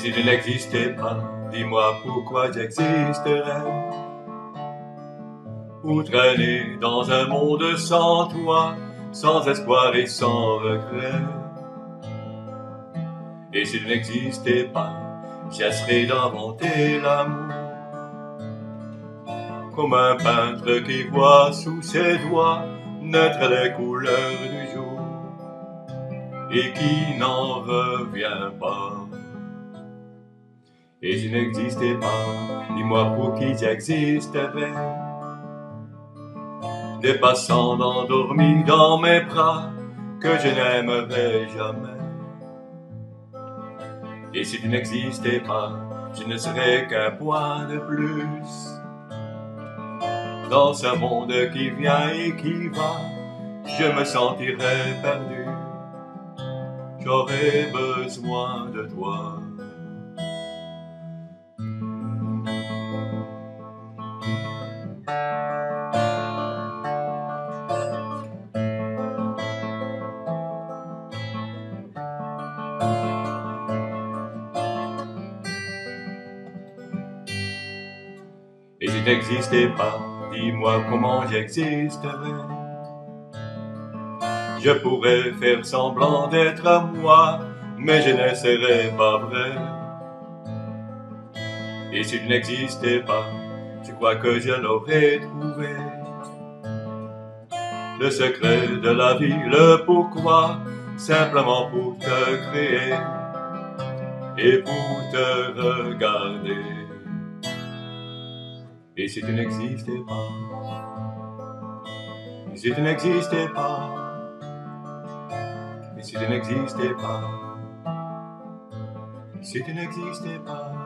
si tu n'existais pas, dis-moi pourquoi j'existerais. Ou traîner dans un monde sans toi, sans espoir et sans regret. Et si tu n'existais pas, j'essaierais d'inventer l'amour. Comme un peintre qui voit sous ses doigts naître les couleurs du jour et qui n'en revient pas. Et si tu n'existais pas, dis-moi pour qui j'existerais. Des passants endormis dans mes bras que je n'aimerais jamais. Et si tu n'existais pas, je ne serais qu'un point de plus. Dans ce monde qui vient et qui va, je me sentirais perdu. J'aurais besoin de toi. Et si tu n'existais pas, dis-moi comment j'existerais. Je pourrais faire semblant d'être à moi, mais je ne serais pas vrai. Et si tu n'existais pas, je crois que je l'aurais trouvé. Le secret de la vie, le pourquoi, simplement pour te créer et pour te regarder. Et si tu n'existais pas, et si tu n'existais pas, et si tu n'existais pas, si tu n'existais pas.